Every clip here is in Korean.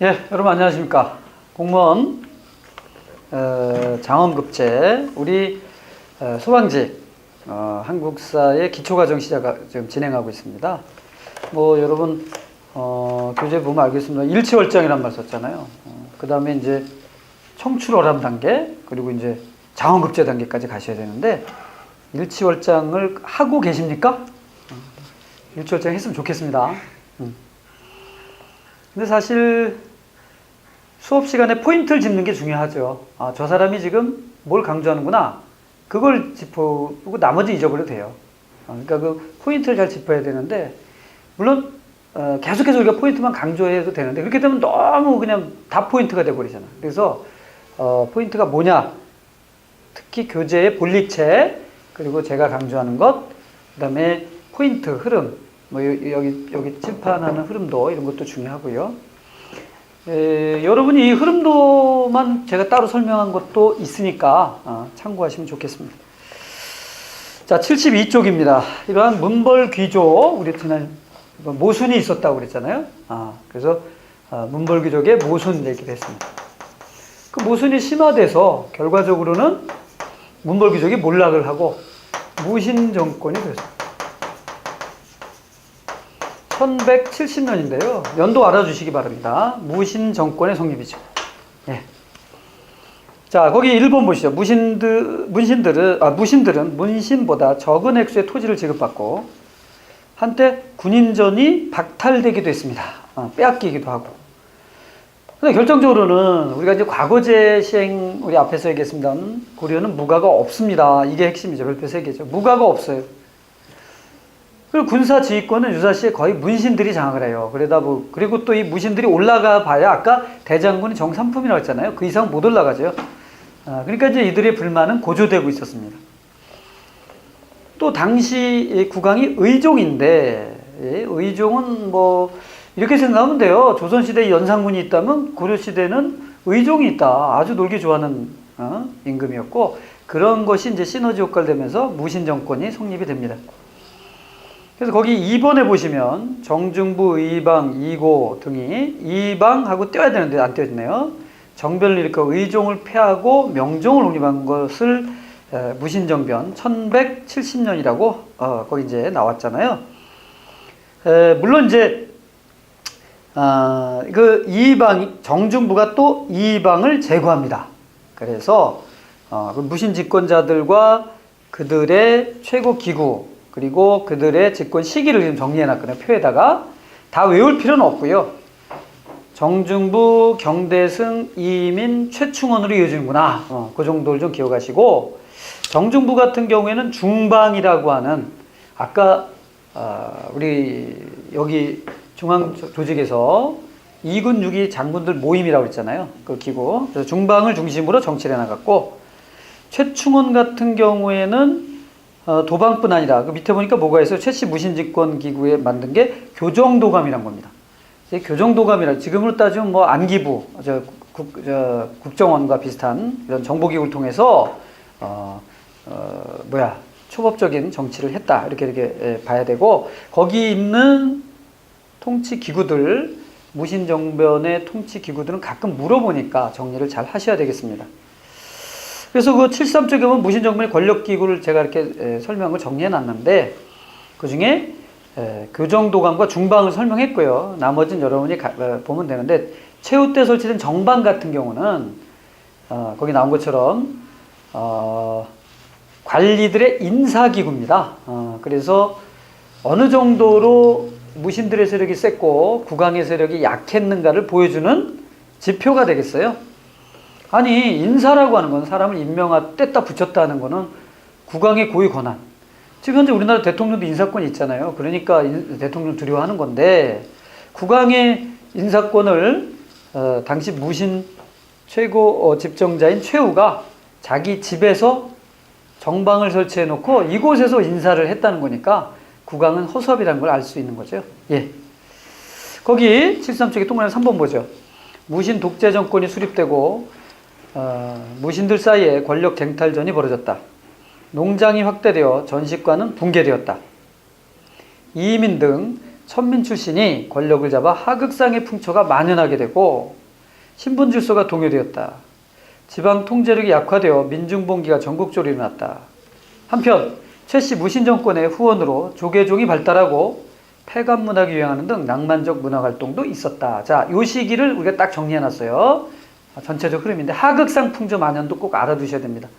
예, 여러분 안녕하십니까. 공무원 장엄급제 우리 소방직 한국사의 기초과정 지금 진행하고 있습니다. 뭐 여러분 교재 보면 알겠습니다. 일치월장이란 말 썼잖아요. 그 다음에 이제 청출어람 단계 그리고 이제 장엄급제 단계까지 가셔야 되는데 일치월장을 하고 계십니까? 일치월장 했으면 좋겠습니다. 근데 사실 수업 시간에 포인트를 짚는 게 중요하죠. 저 사람이 지금 뭘 강조하는구나. 그걸 짚어보고 나머지 잊어버려도 돼요. 그러니까 그 포인트를 잘 짚어야 되는데, 물론, 계속해서 우리가 포인트만 강조해도 되는데, 그렇게 되면 너무 그냥 다 포인트가 돼버리잖아. 그래서, 포인트가 뭐냐. 특히 교재의 본리체, 그리고 제가 강조하는 것, 그 다음에 포인트, 흐름, 뭐, 여기 칠판하는 흐름도 이런 것도 중요하고요. 여러분이 이 흐름도만 제가 따로 설명한 것도 있으니까 참고하시면 좋겠습니다. 자, 72쪽입니다. 이러한 문벌 귀족, 우리 지난 모순이 있었다고 그랬잖아요. 그래서 문벌 귀족의 모순 얘기를 했습니다. 그 모순이 심화돼서 결과적으로는 문벌 귀족이 몰락을 하고 무신 정권이 됐습니다. 1170년인데요. 연도 알아주시기 바랍니다. 무신 정권의 성립이죠. 예. 자, 거기 1번 보시죠. 무신들은 문신보다 적은 액수의 토지를 지급받고 한때 군인전이 박탈되기도 했습니다. 빼앗기기도 하고. 근데 결정적으로는 우리가 이제 과거제 시행 우리 앞에서 얘기했습니다. 고려는 무가가 없습니다. 이게 핵심이죠. 별표 3개죠. 무가가 없어요. 그리고 군사 지휘권은 유사시에 거의 문신들이 장악을 해요. 그리고 또 이 무신들이 올라가 봐야 아까 대장군이 정삼품이라고 했잖아요. 그 이상 못 올라가죠. 그러니까 이제 이들의 불만은 고조되고 있었습니다. 또 당시 국왕이 의종인데, 의종은 뭐, 이렇게 생각하면 돼요. 조선시대에 연산군이 있다면 고려시대는 의종이 있다. 아주 놀기 좋아하는 임금이었고, 그런 것이 이제 시너지 효과를 내면서 무신 정권이 성립이 됩니다. 그래서 거기 2번에 보시면 정중부, 의방, 이고 등이 이방하고 떼어야 되는데 안 떼어졌네요. 정변을 일으켜 의종을 폐하고 명종을 옹립한 것을 무신정변 1170년이라고 거기 이제 나왔잖아요. 물론 이제 그 이방 정중부가 또 이방을 제거합니다. 그래서 그 무신 집권자들과 그들의 최고 기구 그리고 그들의 집권 시기를 지금 정리해놨거든요. 표에다가. 다 외울 필요는 없고요. 정중부, 경대승, 이민, 최충원으로 이어지는구나. 그 정도를 좀 기억하시고, 정중부 같은 경우에는 중방이라고 하는, 아까, 우리, 여기 중앙 조직에서 2군 6위 장군들 모임이라고 했잖아요. 그 기구. 그래서 중방을 중심으로 정치를 해나갔고, 최충원 같은 경우에는 도방뿐 아니라 그 밑에 보니까 뭐가 있어요? 최씨 무신집권 기구에 만든 게 교정도감이란 겁니다. 교정도감이라 지금으로 따지면 뭐 안기부, 국정원과 비슷한 이런 정보기구를 통해서 초법적인 정치를 했다 이렇게 봐야 되고 거기 있는 통치 기구들 무신정변의 통치 기구들은 가끔 물어보니까 정리를 잘 하셔야 되겠습니다. 그래서 그 73쪽에 보면 무신정변의 권력기구를 제가 이렇게 설명한 걸 정리해 놨는데 그 중에 교정도감과 중방을 설명했고요. 나머지는 여러분이 보면 되는데 최후 때 설치된 정방 같은 경우는 거기 나온 것처럼 관리들의 인사기구입니다. 그래서 어느 정도로 무신들의 세력이 셌고 국왕의 세력이 약했는가를 보여주는 지표가 되겠어요. 아니 인사라고 하는 건 사람을 뗐다 붙였다 하는 거는 국왕의 고유 권한. 지금 현재 우리나라 대통령도 인사권이 있잖아요. 그러니까 대통령 두려워하는 건데 국왕의 인사권을 당시 무신 최고 집정자인 최후가 자기 집에서 정방을 설치해 놓고 이곳에서 인사를 했다는 거니까 국왕은 허수아비라는 걸 알 수 있는 거죠. 예. 거기 73쪽에 동그라미 3번 보죠. 무신 독재 정권이 수립되고 무신들 사이에 권력 쟁탈전이 벌어졌다. 농장이 확대되어 전식과는 붕괴되었다. 이민 등 천민 출신이 권력을 잡아 하극상의 풍토가 만연하게 되고 신분 질서가 동요되었다. 지방 통제력이 약화되어 민중봉기가 전국적으로 일어났다. 한편 최씨 무신 정권의 후원으로 조계종이 발달하고 폐간 문학이 유행하는 등 낭만적 문화 활동도 있었다. 자, 요 시기를 우리가 딱 정리해놨어요. 전체적 흐름인데 하극상 풍조 만연도 꼭 알아두셔야 됩니다.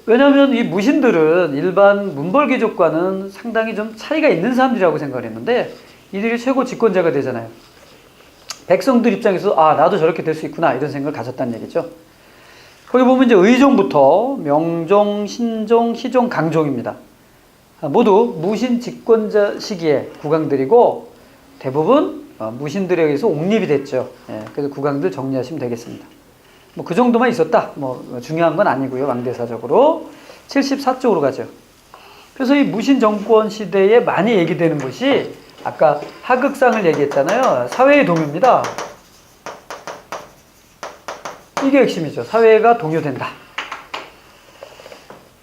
왜냐하면 이 무신들은 일반 문벌귀족과는 상당히 좀 차이가 있는 사람들이라고 생각을 했는데 이들이 최고 집권자가 되잖아요. 백성들 입장에서 나도 저렇게 될 수 있구나 이런 생각을 가졌다는 얘기죠. 거기 보면 이제 의종부터 명종, 신종, 희종, 강종입니다. 모두 무신 집권자 시기의 국왕들이고 대부분 무신들에 의해서 옹립이 됐죠. 그래서 국왕들 정리하시면 되겠습니다. 뭐 그 정도만 있었다. 뭐 중요한 건 아니고요. 왕대사적으로 74쪽으로 가죠. 그래서 이 무신 정권 시대에 많이 얘기되는 것이 아까 하극상을 얘기했잖아요. 사회의 동요입니다. 이게 핵심이죠. 사회가 동요된다.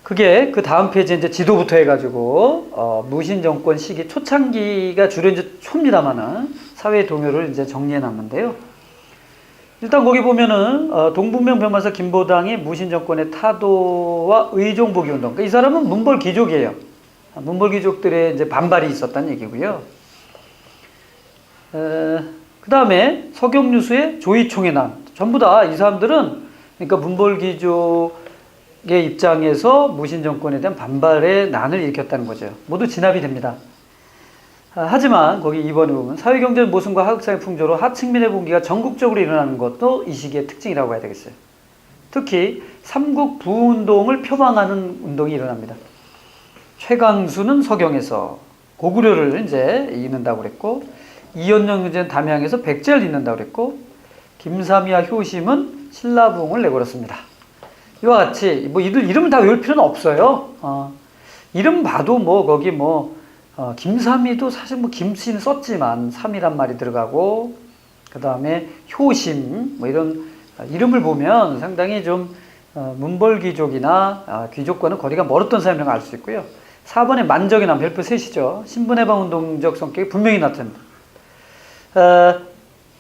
그게 그 다음 페이지에 이제 지도부터 해가지고 무신 정권 시기 초창기가 주로 이제 초입니다만은 사회 동요를 이제 정리해 놨는데요. 일단 거기 보면은 동북면 변마사 김보당이 무신 정권의 타도와 의종복위 운동. 그러니까 이 사람은 문벌 귀족이에요. 문벌 귀족들의 이제 반발이 있었다는 얘기고요. 그 다음에 서경유수의 조이총의 난. 전부 다 이 사람들은 그러니까 문벌 귀족의 입장에서 무신 정권에 대한 반발의 난을 일으켰다는 거죠. 모두 진압이 됩니다. 하지만 거기 2번에 보면 사회경제 모순과 하극상의 풍조로 하층민의 봉기가 전국적으로 일어나는 것도 이 시기의 특징이라고 해야 되겠어요. 특히 삼국 부운동을 표방하는 운동이 일어납니다. 최강수는 서경에서 고구려를 이제 잇는다고 그랬고, 이연령 이제 담양에서 백제를 잇는다고 그랬고, 김삼이와 효심은 신라부흥을 내걸었습니다. 이와 같이 뭐 이들 이름을 다 외울 필요는 없어요. 이름 봐도 뭐 거기 김삼이도 사실 뭐 김씨는 썼지만 삼이란 말이 들어가고, 그 다음에 효심 뭐 이런 이름을 보면 상당히 좀 문벌 귀족이나 귀족과는 거리가 멀었던 사람이라는 걸 알 수 있고요. 4번에 만적의 남 별표 셋이죠. 신분해방 운동적 성격이 분명히 나타납니다.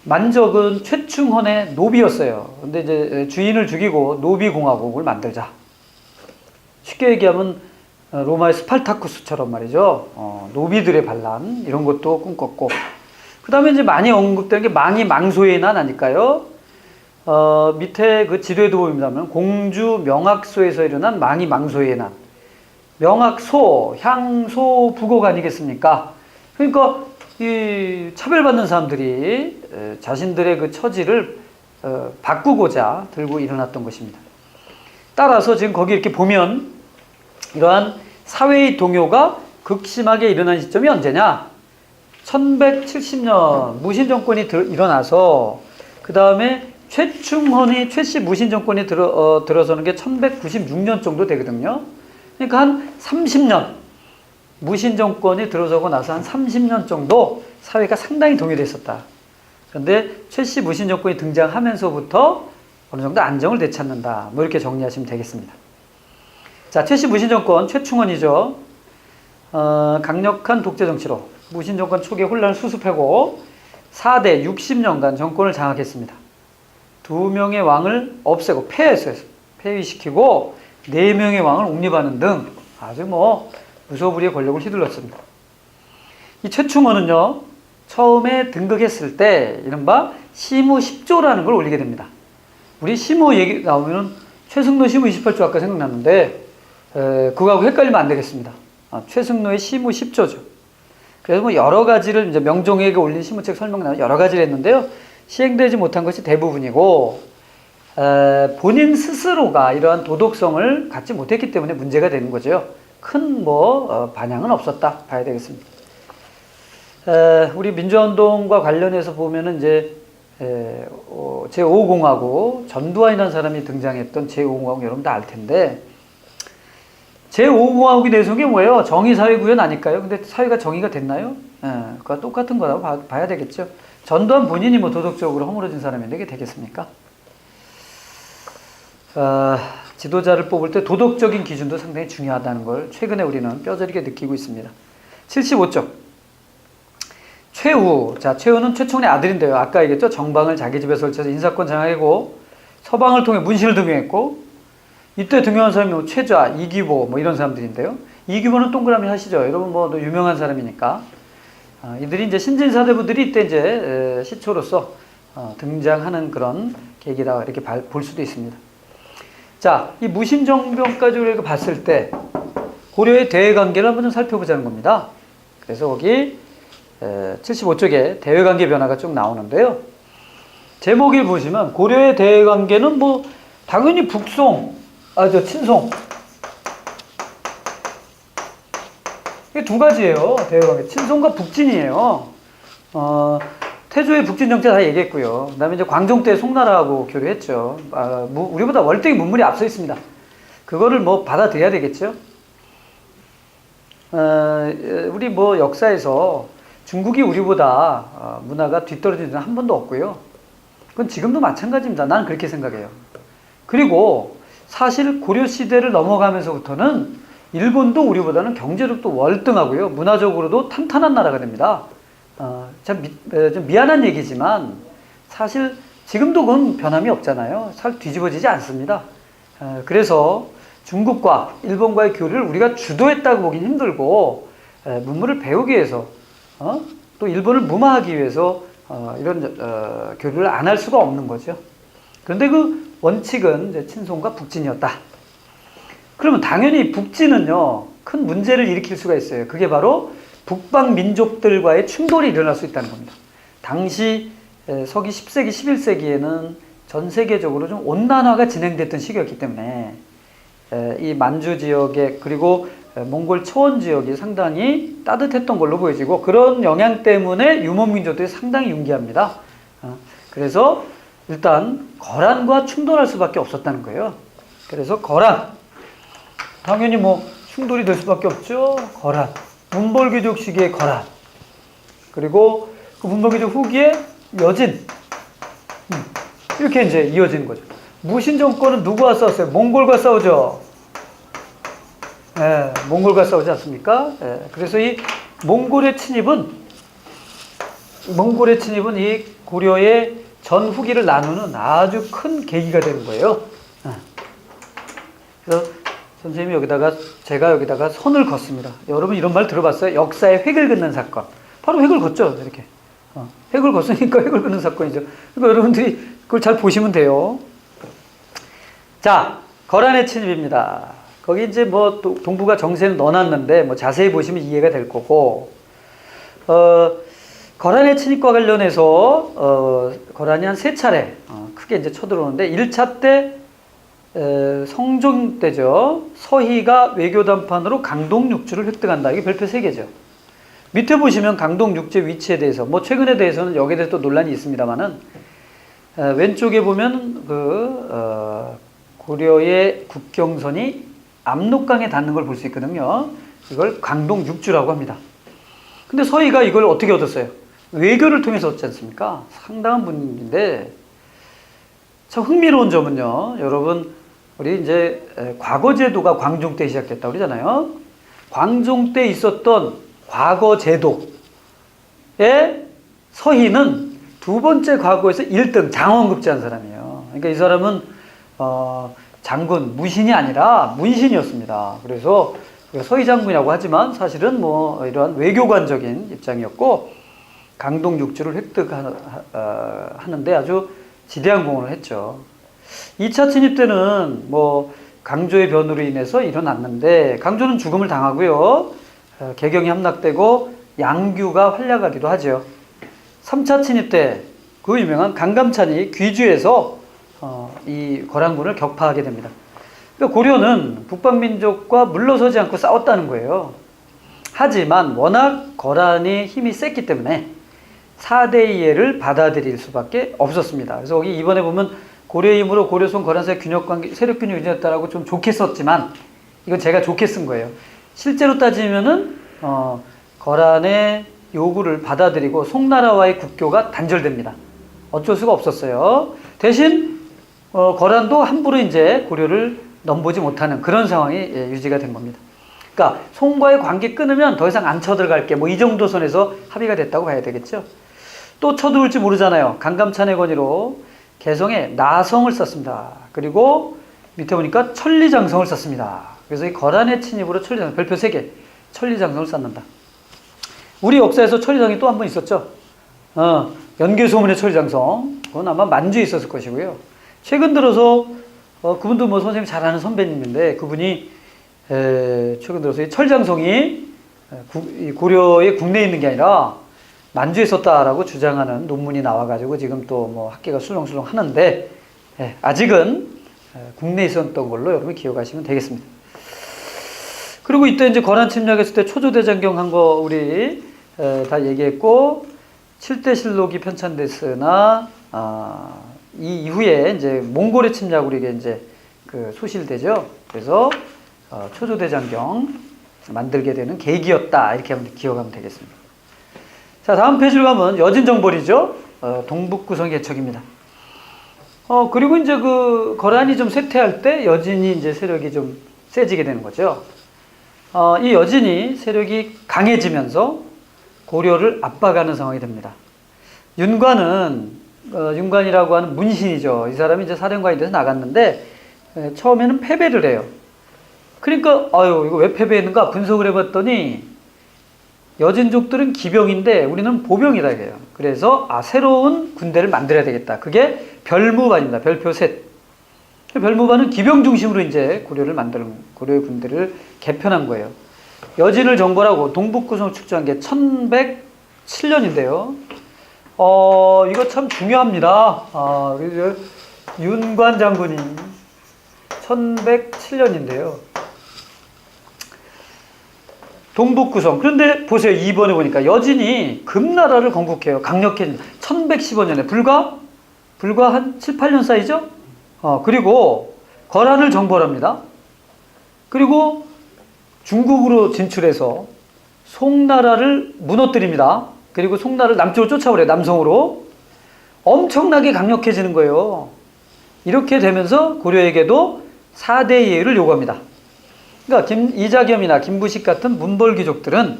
만적은 최충헌의 노비였어요. 근데 이제 주인을 죽이고 노비공화국을 만들자. 쉽게 얘기하면 로마의 스팔타쿠스처럼 말이죠. 노비들의 반란 이런 것도 꿈꿨고, 그 다음에 이제 많이 언급된 게 망이 망소의 난 아닐까요? 밑에 그 지도에도 보면 공주 명학소에서 일어난 망이 망소의 난. 명학소, 향소, 부곡 아니겠습니까? 그러니까 이 차별받는 사람들이 자신들의 그 처지를 바꾸고자 들고 일어났던 것입니다. 따라서 지금 거기 이렇게 보면 이러한 사회의 동요가 극심하게 일어난 시점이 언제냐? 1170년 무신 정권이 일어나서 그 다음에 최충헌이 최씨 무신 정권이 들어서는 게 1196년 정도 되거든요. 그러니까 한 30년 무신 정권이 들어서고 나서 한 30년 정도 사회가 상당히 동요됐었다. 그런데 최씨 무신 정권이 등장하면서부터 어느 정도 안정을 되찾는다. 뭐 이렇게 정리하시면 되겠습니다. 자, 최씨 무신 정권 최충헌이죠. 강력한 독재 정치로 무신 정권 초기의 혼란을 수습하고 4대 60년간 정권을 장악했습니다. 2명의 왕을 없애고 폐했어요. 폐위시키고 4명의 왕을 옹립하는 등 아주 무소불위의 권력을 휘둘렀습니다. 이 최충헌은요, 처음에 등극했을 때 이른바 시무 10조라는 걸 올리게 됩니다. 우리 시무 얘기 나오면은 최승로 시무 28조 아까 생각났는데 그거하고 헷갈리면 안 되겠습니다. 최승로의 시무 10조죠. 그래서 여러 가지를 이제 명종에게 올린 시무책 설명 나와 여러 가지를 했는데요. 시행되지 못한 것이 대부분이고, 본인 스스로가 이러한 도덕성을 갖지 못했기 때문에 문제가 되는 거죠. 큰 반향은 없었다 봐야 되겠습니다. 우리 민주화운동과 관련해서 보면은 이제 제5공화국 전두환이라는 사람이 등장했던 제5공화국 여러분 다 알 텐데, 제5공화국이 내세운 게 뭐예요? 정의사회구현 아닐까요? 근데 사회가 정의가 됐나요? 그거 똑같은 거라고 봐야 되겠죠. 전두환 본인이 도덕적으로 허물어진 사람인데 이게 되겠습니까? 지도자를 뽑을 때 도덕적인 기준도 상당히 중요하다는 걸 최근에 우리는 뼈저리게 느끼고 있습니다. 75쪽. 최후. 자, 최후는 최총의 아들인데요. 아까 얘기했죠. 정방을 자기 집에 설치해서 인사권 장악하고 서방을 통해 문신을 등용했고, 이때 등용한 사람이 뭐 최좌, 이규보 뭐 이런 사람들인데요. 이규보는 동그라미 하시죠. 여러분 뭐 유명한 사람이니까. 이들이 이제 신진사대부들이 이때 이제 시초로서 등장하는 그런 계기다 이렇게 볼 수도 있습니다. 자, 이 무신정변까지 우리가 봤을 때 고려의 대외관계를 한번 좀 살펴보자는 겁니다. 그래서 거기 75쪽에 대외관계 변화가 쭉 나오는데요. 제목을 보시면 고려의 대외관계는 뭐 당연히 북송, 친송, 이게 두 가지예요. 대외관계. 친송과 북진이에요. 태조의 북진 정책 다 얘기했고요. 그다음에 이제 광종 때 송나라하고 교류했죠. 우리보다 월등히 문물이 앞서 있습니다. 그거를 뭐 받아들여야 되겠죠. 우리 뭐 역사에서 중국이 우리보다 문화가 뒤떨어진 적은 한 번도 없고요. 그건 지금도 마찬가지입니다. 나는 그렇게 생각해요. 그리고 사실 고려 시대를 넘어가면서부터는 일본도 우리보다는 경제력도 월등하고요. 문화적으로도 탄탄한 나라가 됩니다. 좀 미안한 얘기지만 사실 지금도 그건 변함이 없잖아요. 잘 뒤집어지지 않습니다. 그래서 중국과 일본과의 교류를 우리가 주도했다고 보긴 힘들고 문물을 배우기 위해서 또 일본을 무마하기 위해서 이런 교류를 안 할 수가 없는 거죠. 그런데 그 원칙은 이제 친송과 북진이었다. 그러면 당연히 북진은요 큰 문제를 일으킬 수가 있어요. 그게 바로 북방 민족들과의 충돌이 일어날 수 있다는 겁니다. 당시 서기 10세기, 11세기에는 전 세계적으로 좀 온난화가 진행됐던 시기였기 때문에 이 만주 지역에 그리고 몽골 초원 지역이 상당히 따뜻했던 걸로 보여지고 그런 영향 때문에 유목민족들이 상당히 윤기합니다. 그래서 일단 거란과 충돌할 수밖에 없었다는 거예요. 그래서 거란 당연히 뭐 충돌이 될 수밖에 없죠. 거란 문벌귀족 시기의 거란 그리고 그 문벌귀족 후기에 여진 이렇게 이제 이어지는 거죠. 무신 정권은 누구와 싸웠어요? 몽골과 싸우죠. 몽골과 싸우지 않습니까? 그래서 이 몽골의 침입은 이 고려의 전 후기를 나누는 아주 큰 계기가 되는 거예요. 그래서 선생님이 제가 여기다가 선을 긋습니다. 여러분 이런 말 들어봤어요? 역사의 획을 긋는 사건. 바로 획을 긋죠. 이렇게. 획을 긋으니까 획을 긋는 사건이죠. 그러니까 여러분들이 그걸 잘 보시면 돼요. 자, 거란의 침입입니다. 거기 이제 뭐 동북아 정세는 넣어놨는데 뭐 자세히 보시면 이해가 될 거고, 거란의 침입과 관련해서 거란이 한 3차례 크게 이제 쳐들어오는데 1차 때 성종 때죠. 서희가 외교 담판으로 강동 육주를 획득한다. 이게 별표 3개죠. 밑에 보시면 강동 육지의 위치에 대해서 뭐 최근에 대해서는 여기에 대해서 또 논란이 있습니다만은 왼쪽에 보면 고려의 국경선이 압록강에 닿는 걸 볼 수 있거든요. 이걸 강동 육주라고 합니다. 근데 서희가 이걸 어떻게 얻었어요? 외교를 통해서 얻지 않습니까? 상당한 분인데 참 흥미로운 점은요. 여러분 우리 이제 과거 제도가 광종 때 시작됐다고 그러잖아요. 광종 때 있었던 과거 제도의 서희는 두 번째 과거에서 1등 장원급제한 사람이에요. 그러니까 이 사람은 장군, 무신이 아니라 문신이었습니다. 그래서 서희 장군이라고 하지만 사실은 뭐 이러한 외교관적인 입장이었고 강동 육주를 획득하는데 아주 지대한 공헌을 했죠. 2차 침입 때는 뭐 강조의 변으로 인해서 일어났는데 강조는 죽음을 당하고요. 개경이 함락되고 양규가 활약하기도 하죠. 3차 침입 때 그 유명한 강감찬이 귀주에서 이 거란군을 격파하게 됩니다. 그러니까 고려는 북방민족과 물러서지 않고 싸웠다는 거예요. 하지만 워낙 거란의 힘이 셌기 때문에 4대 이해를 받아들일 수밖에 없었습니다. 그래서 여기 이번에 보면 고려의 힘으로 고려송 거란 사이 균형관계, 세력균형이 유지했다라고 좀 좋게 썼지만 이건 제가 좋게 쓴 거예요. 실제로 따지면은 거란의 요구를 받아들이고 송나라와의 국교가 단절됩니다. 어쩔 수가 없었어요. 대신 거란도 함부로 이제 고려를 넘보지 못하는 그런 상황이 유지가 된 겁니다. 그러니까 송과의 관계 끊으면 더 이상 안 쳐들어갈게. 뭐 이 정도 선에서 합의가 됐다고 봐야 되겠죠. 또 쳐들어올지 모르잖아요. 강감찬의 권위로 개성에 나성을 썼습니다. 그리고 밑에 보니까 천리장성을 썼습니다. 그래서 이 거란의 침입으로 천리장성, 별표 3개, 천리장성을 쌓는다. 우리 역사에서 천리장이 또 한 번 있었죠. 연개소문의 천리장성. 그건 아마 만주에 있었을 것이고요. 최근 들어서 그분도 뭐 선생님 잘 아는 선배님인데 그분이 최근 들어서 이 천리장성이 고려의 국내에 있는 게 아니라 만주에 있었다라고 주장하는 논문이 나와가지고 지금 또 뭐 학계가 술렁술렁 하는데 아직은 국내에 있었던 걸로 여러분 기억하시면 되겠습니다. 그리고 이때 이제 거란 침략했을 때 초조대장경 한 거 우리 다 얘기했고 7대실록이 편찬됐으나 이 이후에 이제 몽골의 침략으로 이게 이제 그 소실되죠. 그래서 초조대장경 만들게 되는 계기였다 이렇게 기억하면 되겠습니다. 자, 다음 페이지로 가면 여진정벌이죠. 동북구성 개척입니다. 그리고 이제 그 거란이 좀 쇠퇴할 때 여진이 이제 세력이 좀 세지게 되는 거죠. 이 여진이 세력이 강해지면서 고려를 압박하는 상황이 됩니다. 윤관이라고 하는 문신이죠. 이 사람이 이제 사령관이 돼서 나갔는데 처음에는 패배를 해요. 그러니까 이거 왜 패배했는가 분석을 해봤더니 여진족들은 기병인데 우리는 보병이다 이래요. 그래서 새로운 군대를 만들어야 되겠다. 그게 별무반입니다. 별표 셋. 별무반은 기병 중심으로 이제 고려의 군대를 개편한 거예요. 여진을 정벌하고 동북구성을 축조한 게 1107년인데요. 이거 참 중요합니다. 윤관 장군이 1107년인데요. 동북구성. 그런데 보세요. 2번에 보니까 여진이 금나라를 건국해요. 강력해진 1115년에 불과 한 7, 8년 사이죠? 그리고 거란을 정벌합니다. 그리고 중국으로 진출해서 송나라를 무너뜨립니다. 그리고 송나라를 남쪽으로 쫓아오래요. 남성으로. 엄청나게 강력해지는 거예요. 이렇게 되면서 고려에게도 4대 예의를 요구합니다. 그러니까 이자겸이나 김부식 같은 문벌귀족들은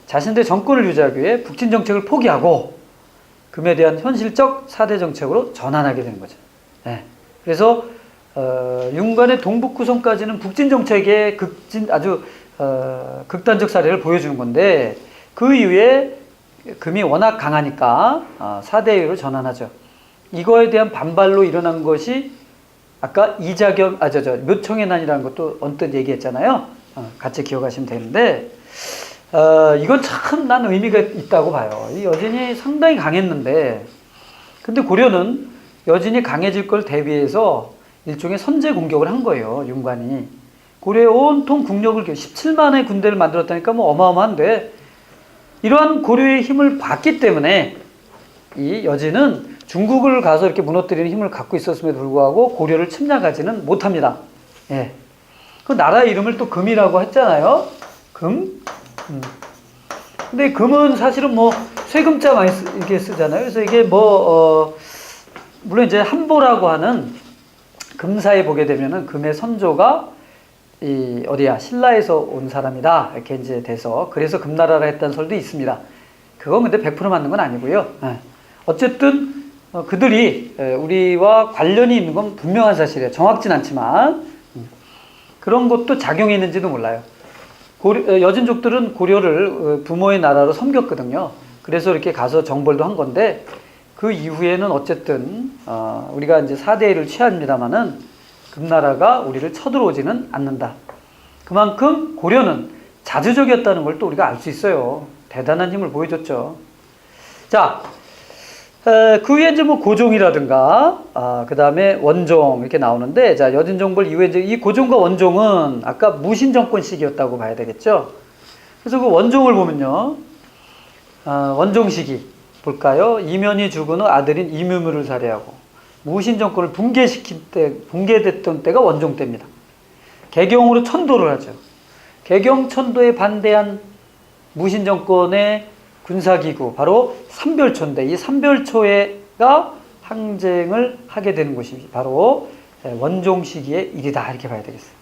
자신들의 정권을 유지하기 위해 북진 정책을 포기하고 금에 대한 현실적 4대 정책으로 전환하게 되는 거죠. 그래서 윤관의 동북구성까지는 북진 정책의 아주 극단적 사례를 보여주는 건데 그 이후에 금이 워낙 강하니까 4대 예의로 전환하죠. 이거에 대한 반발로 일어난 것이 아까 이자겸, 묘청의 난이라는 것도 언뜻 얘기했잖아요. 같이 기억하시면 되는데, 이건 참 난 의미가 있다고 봐요. 이 여진이 상당히 강했는데, 근데 고려는 여진이 강해질 걸 대비해서 일종의 선제 공격을 한 거예요, 윤관이. 고려의 온통 국력을 17만의 군대를 만들었다니까 뭐 어마어마한데, 이러한 고려의 힘을 봤기 때문에 이 여진은 중국을 가서 이렇게 무너뜨리는 힘을 갖고 있었음에도 불구하고 고려를 침략하지는 못합니다. 그 나라 이름을 또 금이라고 했잖아요. 금. 근데 금은 사실은 뭐 쇠금자 많이 이렇게 쓰잖아요. 그래서 이게 물론 이제 한보라고 하는 금사에 보게 되면은 금의 선조가 신라에서 온 사람이다. 이렇게 이제 돼서 그래서 금나라라 했다는 설도 있습니다. 그건 근데 100% 맞는 건 아니고요. 어쨌든 그들이 우리와 관련이 있는 건 분명한 사실이에요. 정확진 않지만 그런 것도 작용했는지도 몰라요. 여진족들은 고려를 부모의 나라로 섬겼거든요. 그래서 이렇게 가서 정벌도 한 건데 그 이후에는 어쨌든 우리가 이제 4대를 취합니다마는 금나라가 우리를 쳐들어오지는 않는다. 그만큼 고려는 자주적이었다는 걸 또 우리가 알 수 있어요. 대단한 힘을 보여줬죠. 자, 그 위에 이제 뭐 고종이라든가, 그 다음에 원종 이렇게 나오는데, 자, 여진정벌 이후에 이제 이 고종과 원종은 아까 무신정권 시기였다고 봐야 되겠죠. 그래서 그 원종을 보면요, 원종 시기 볼까요? 이면이 죽은 후 아들인 이묘무를 살해하고 무신정권을 붕괴됐던 때가 원종 때입니다. 개경으로 천도를 하죠. 개경천도에 반대한 무신정권의 군사기구, 바로 삼별초인데 이 삼별초가 항쟁을 하게 되는 곳이 바로 원종 시기의 일이다. 이렇게 봐야 되겠어요.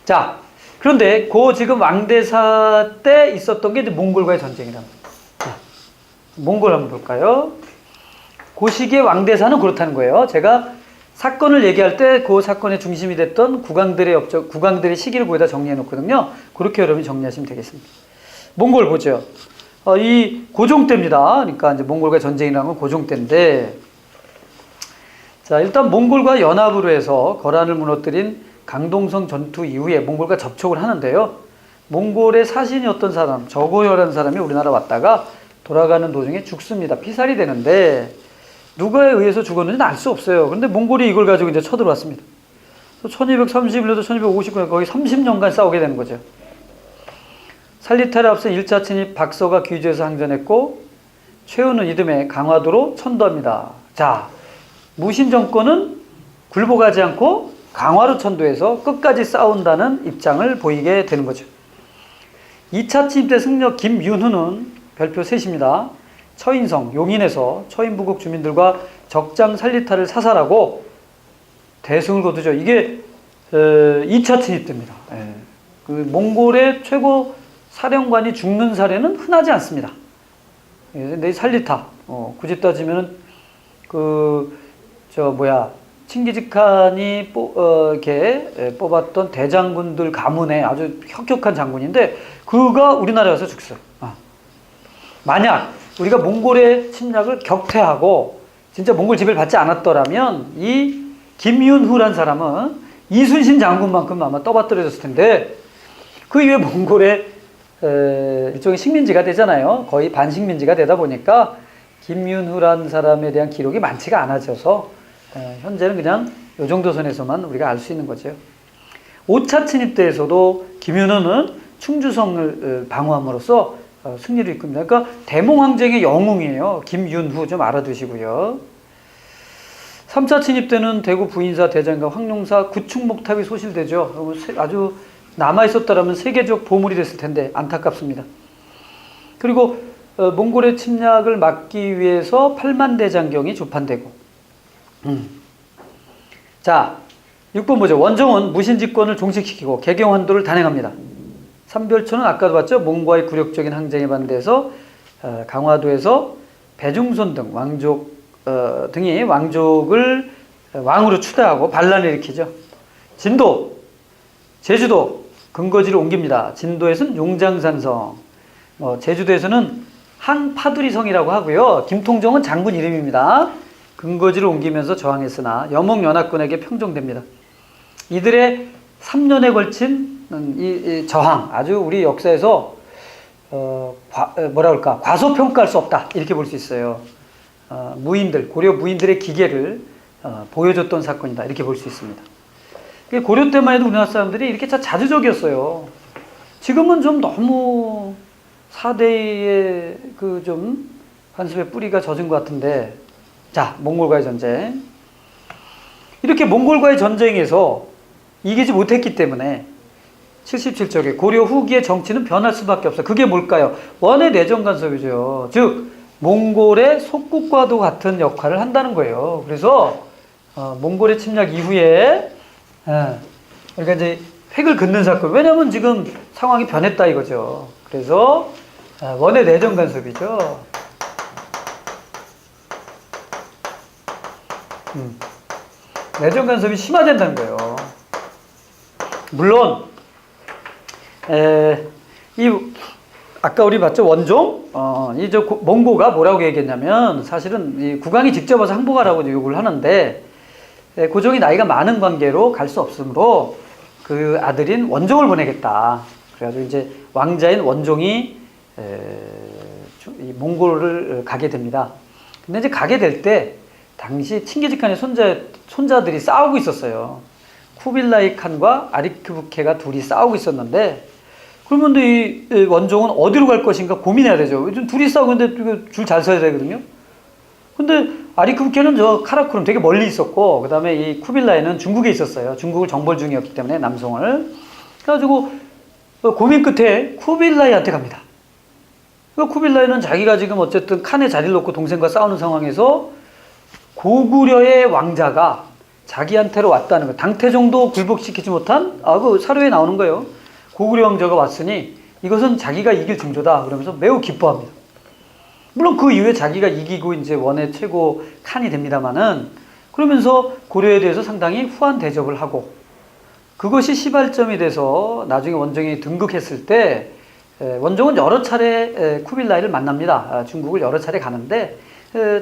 자, 그런데 그 지금 왕대사 때 있었던 게 이제 몽골과의 전쟁이랍니다. 몽골 한번 볼까요? 그 시기의 왕대사는 그렇다는 거예요. 제가 사건을 얘기할 때 그 사건의 중심이 됐던 국왕들의 시기를 거기다 정리해 놓거든요. 그렇게 여러분이 정리하시면 되겠습니다. 몽골 보죠. 이 고종 때입니다. 그러니까 이제 몽골과 전쟁이라는 건 고종 때인데, 자, 일단 몽골과 연합으로 해서 거란을 무너뜨린 강동성 전투 이후에 몽골과 접촉을 하는데요. 몽골의 사신이었던 사람, 저고요라는 사람이 우리나라 왔다가 돌아가는 도중에 죽습니다. 피살이 되는데 누가에 의해서 죽었는지는 알 수 없어요. 그런데 몽골이 이걸 가지고 이제 쳐들어왔습니다. 1231년부터 1259년 거의 30년간 싸우게 되는 거죠. 살리타를 앞선 1차 침입 박서가 귀주에서 항전했고 최후는 이듬해 강화도로 천도합니다. 자, 무신 정권은 굴복하지 않고 강화로 천도해서 끝까지 싸운다는 입장을 보이게 되는 거죠. 2차 침입 때 승려 김윤후는 별표 셋입니다. 처인성, 용인에서 처인부국 주민들과 적장 살리타를 사살하고 대승을 거두죠. 이게 2차 침입 때입니다. 그 몽골의 최고 사령관이 죽는 사례는 흔하지 않습니다. 근데 이 살리타, 굳이 따지면은 칭기즈칸이 이렇게 뽑았던 대장군들 가문의 아주 혁혁한 장군인데 그가 우리나라에 와서 죽었어요. 만약 우리가 몽골의 침략을 격퇴하고 진짜 몽골 지배를 받지 않았더라면 이 김윤후란 사람은 이순신 장군만큼 아마 떠받들어졌을 텐데 그 이후에 몽골의 일종의 식민지가 되잖아요. 거의 반식민지가 되다 보니까 김윤후란 사람에 대한 기록이 많지가 않아져서 현재는 그냥 이 정도 선에서만 우리가 알 수 있는 거죠. 5차 침입 때에서도 김윤후는 충주성을 방어함으로써 승리를 이끕니다. 그러니까 대몽항쟁의 영웅이에요. 김윤후 좀 알아두시고요. 3차 침입 때는 대구 부인사 대장과 황룡사 구축목탑이 소실되죠. 아주 남아있었다라면 세계적 보물이 됐을 텐데 안타깝습니다. 그리고 몽골의 침략을 막기 위해서 팔만대장경이 조판되고 자, 6번 보죠. 원종은 무신집권을 종식시키고 개경환도를 단행합니다. 삼별초는 아까도 봤죠. 몽고와의 굴욕적인 항쟁에 반대해서 강화도에서 배중손 등 등이 왕족을 왕으로 추대하고 반란을 일으키죠. 진도, 제주도 근거지를 옮깁니다. 진도에서는 용장산성, 제주도에서는 항파두리성이라고 하고요. 김통정은 장군 이름입니다. 근거지를 옮기면서 저항했으나 여몽연합군에게 평정됩니다. 이들의 3년에 걸친 이 저항, 아주 우리 역사에서 과소평가할 수 없다 이렇게 볼 수 있어요. 고려 무인들의 기계를 보여줬던 사건이다 이렇게 볼 수 있습니다. 고려 때만 해도 우리나라 사람들이 이렇게 자주적이었어요. 지금은 좀 너무 4대의 좀 관습의 뿌리가 젖은 것 같은데, 자, 몽골과의 전쟁. 이렇게 몽골과의 전쟁에서 이기지 못했기 때문에 77쪽에 고려 후기의 정치는 변할 수밖에 없어요. 그게 뭘까요? 원의 내정 간섭이죠. 즉 몽골의 속국과도 같은 역할을 한다는 거예요. 그래서 몽골의 침략 이후에 그러니까 이제 획을 긋는 사건. 왜냐하면 지금 상황이 변했다 이거죠. 그래서 원의 내정 간섭이죠. 내정 간섭이 심화된다는 거예요. 물론 아까 우리 봤죠? 원종? 몽고가 뭐라고 얘기했냐면 사실은 이 국왕이 직접 와서 항복하라고 요구를 하는데 고종이 나이가 많은 관계로 갈 수 없으므로 그 아들인 원종을 보내겠다. 그래가지고 이제 왕자인 원종이 이 몽골을 가게 됩니다. 근데 이제 가게 될 때 당시 칭기즈칸의 손자들이 싸우고 있었어요. 쿠빌라이 칸과 아리크부케가 둘이 싸우고 있었는데 그러면 이 원종은 어디로 갈 것인가 고민해야 되죠. 요즘 둘이 싸우는데 줄 잘 서야 되거든요. 근데 아리크부케는 저 카라쿠름 되게 멀리 있었고 그 다음에 이 쿠빌라이는 중국에 있었어요. 중국을 정벌 중이었기 때문에 남송을. 그래가지고 고민 끝에 쿠빌라이한테 갑니다. 쿠빌라이는 자기가 지금 어쨌든 칸에 자리를 놓고 동생과 싸우는 상황에서 고구려의 왕자가 자기한테로 왔다는 거. 당태종도 굴복시키지 못한 그 사료에 나오는 거예요. 고구려 왕조가 왔으니 이것은 자기가 이길 징조다 그러면서 매우 기뻐합니다. 물론 그 이후에 자기가 이기고 이제 원의 최고 칸이 됩니다만은 그러면서 고려에 대해서 상당히 후한 대접을 하고 그것이 시발점이 돼서 나중에 원종이 등극했을 때 원종은 여러 차례 쿠빌라이를 만납니다. 중국을 여러 차례 가는데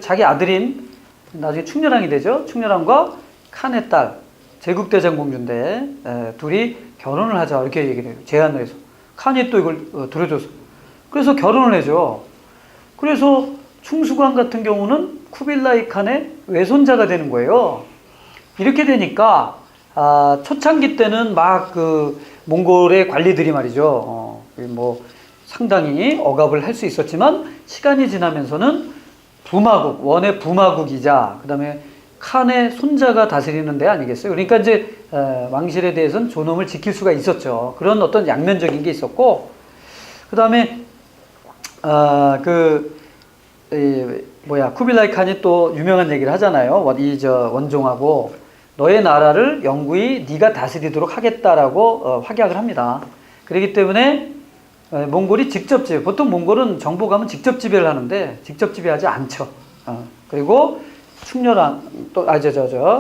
자기 아들인 나중에 충렬왕이 되죠. 충렬왕과 칸의 딸 제국대장공주인데 둘이 결혼을 하자 이렇게 얘기를 해요. 제안을 해서 칸이 또 이걸 들어줘서 그래서 결혼을 해줘. 그래서 충수관 같은 경우는 쿠빌라이 칸의 외손자가 되는 거예요. 이렇게 되니까 초창기 때는 막 그 몽골의 관리들이 말이죠. 뭐 상당히 억압을 할 수 있었지만 시간이 지나면서는 부마국, 원의 부마국이자 그다음에 칸의 손자가 다스리는 데 아니겠어요. 그러니까 이제 왕실에 대해서는 존엄을 지킬 수가 있었죠. 그런 어떤 양면적인 게 있었고 그다음에 쿠빌라이 칸이 또 유명한 얘기를 하잖아요. 원종하고 너의 나라를 영구히 네가 다스리도록 하겠다라고 확약을 합니다. 그렇기 때문에 몽골이 직접 지배, 보통 몽골은 정복하면 직접 지배를 하는데 직접 지배하지 않죠. 그리고 충렬왕 또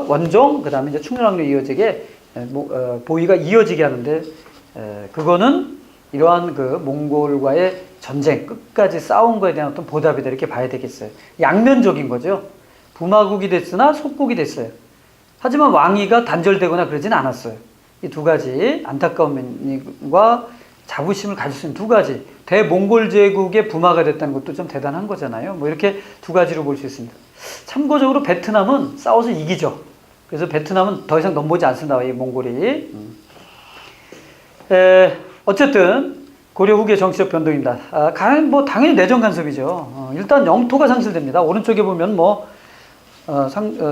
원종 그다음에 이제 충렬왕로 이어지게 보위가 이어지게 하는데 그거는 이러한 그 몽골과의 전쟁 끝까지 싸운 거에 대한 어떤 보답이다 이렇게 봐야 되겠어요. 양면적인 거죠. 부마국이 됐으나 속국이 됐어요. 하지만 왕위가 단절되거나 그러진 않았어요. 이 두 가지 안타까운 면과 자부심을 가질 수 있는 두 가지 대몽골 제국의 부마가 됐다는 것도 좀 대단한 거잖아요. 뭐 이렇게 두 가지로 볼 수 있습니다. 참고적으로 베트남은 싸워서 이기죠. 그래서 베트남은 더 이상 넘보지 않습니다. 이 몽골이. 어쨌든 고려 후기의 정치적 변동입니다. 당연히 내정 간섭이죠. 일단 영토가 상실됩니다. 오른쪽에 보면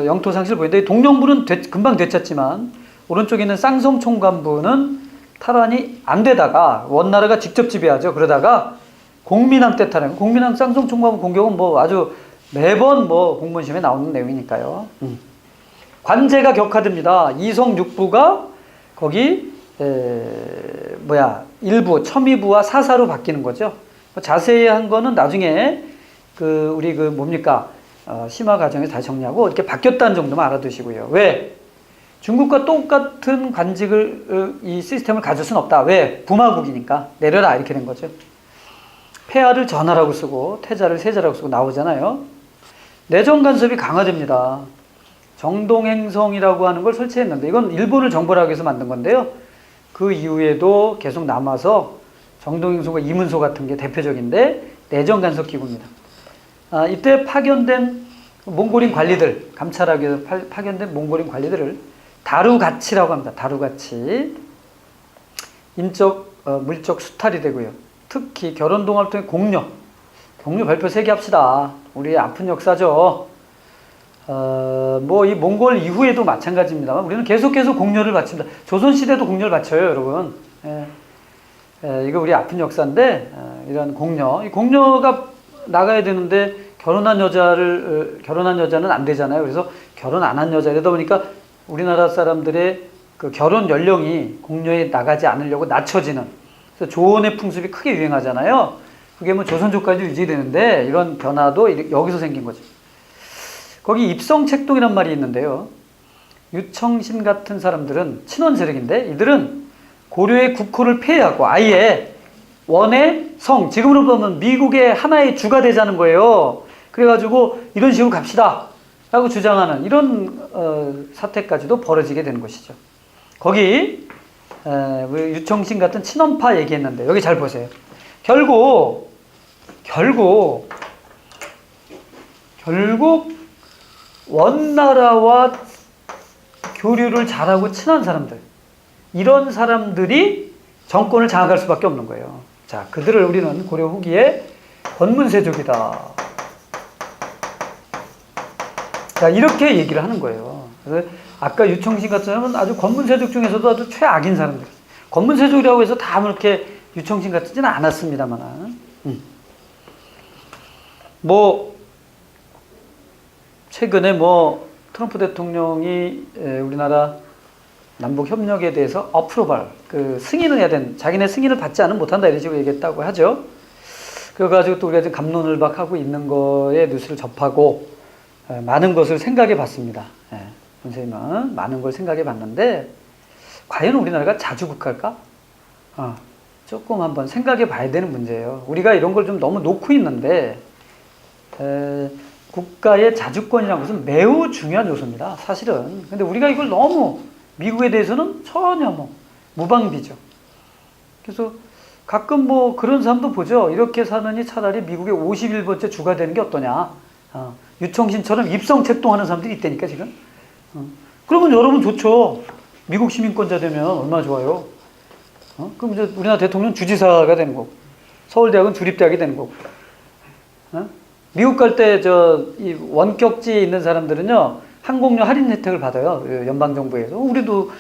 영토 상실 보이는데 동령부는 금방 되찾지만 오른쪽에 있는 쌍성 총관부는 탈환이 안 되다가 원나라가 직접 지배하죠. 그러다가 공민왕 때 탈환. 공민왕 쌍성 총관부 공격은 아주 매번 공무원시험에 나오는 내용이니까요. 관제가 격화됩니다. 이성 6부가 거기 일부 첨의부와 사사로 바뀌는 거죠. 자세히 한 거는 나중에 심화 과정에서 다시 정리하고 이렇게 바뀌었다는 정도만 알아두시고요. 왜? 중국과 똑같은 관직을 이 시스템을 가질 수는 없다. 왜? 부마국이니까 내려라 이렇게 된 거죠. 폐하를 전하라고 쓰고 태자를 세자라고 쓰고 나오잖아요. 내정 간섭이 강화됩니다. 정동행성이라고 하는 걸 설치했는데 이건 일본을 정벌하기 위해서 만든 건데요. 그 이후에도 계속 남아서 정동행소가 이문소 같은 게 대표적인데 내정 간섭 기구입니다. 이때 파견된 몽골인 관리들, 감찰하기 위해서 파견된 몽골인 관리들을 다루가치라고 합니다. 다루가치. 인적, 물적 수탈이 되고요. 특히 결혼동화를 통해 공료 발표 3개 합시다. 우리의 아픈 역사죠. 이 몽골 이후에도 마찬가지입니다만 우리는 계속해서 공료를 바칩니다. 조선시대도 공료를 바쳐요, 여러분. 이거 우리 아픈 역사인데, 이런 공료. 이 공료가 나가야 되는데, 결혼한 여자는 안 되잖아요. 그래서 결혼 안 한 여자, 이러다 보니까 우리나라 사람들의 그 결혼 연령이 공료에 나가지 않으려고 낮춰지는. 그래서 조혼의 풍습이 크게 유행하잖아요. 그게 조선조까지 유지되는데, 이런 변화도 여기서 생긴 거죠. 거기 입성책동이란 말이 있는데요. 유청신 같은 사람들은 친원 세력인데 이들은 고려의 국호를 폐하고 아예 원의 성, 지금으로 보면 미국의 하나의 주가 되자는 거예요. 그래가지고 이런 식으로 갑시다 라고 주장하는 이런 사태까지도 벌어지게 되는 것이죠. 거기 유청신 같은 친원파 얘기했는데 여기 잘 보세요. 결국 원나라와 교류를 잘하고 친한 사람들, 이런 사람들이 정권을 장악할 수밖에 없는 거예요. 자, 그들을 우리는 고려 후기에 권문세족이다. 자, 이렇게 얘기를 하는 거예요. 그래서 아까 유청신 같은 사람은 아주 권문세족 중에서도 아주 최악인 사람들. 권문세족이라고 해서 다 그렇게 유청신 같지는 않았습니다만. 최근에 트럼프 대통령이 우리나라 남북 협력에 대해서 어프로벌, 그 승인을 해야 되는, 자기네 승인을 받지 않으면 못한다 이런 식으로 얘기했다고 하죠. 그래가지고 또 우리가 지금 갑론을박하고 있는 거에 뉴스를 접하고 많은 것을 생각해 봤습니다. 선생님은 많은 걸 생각해 봤는데 과연 우리나라가 자주국가일까? 조금 한번 생각해 봐야 되는 문제예요. 우리가 이런 걸 좀 너무 놓고 있는데 국가의 자주권이라는 것은 매우 중요한 요소입니다. 사실은. 근데 우리가 이걸 너무 미국에 대해서는 전혀 무방비죠. 그래서 가끔 그런 사람도 보죠. 이렇게 사느니 차라리 미국의 51번째 주가 되는 게 어떠냐. 유청신처럼 입성 책동하는 사람들이 있다니까 지금. 그러면 여러분 좋죠. 미국 시민권자 되면 얼마나 좋아요. 그럼 이제 우리나라 대통령 주지사가 되는 거고, 서울대학은 주립대학이 되는 거고. 미국 갈 때 이 원격지에 있는 사람들은요 항공료 할인 혜택을 받아요. 연방 정부에서. 우리도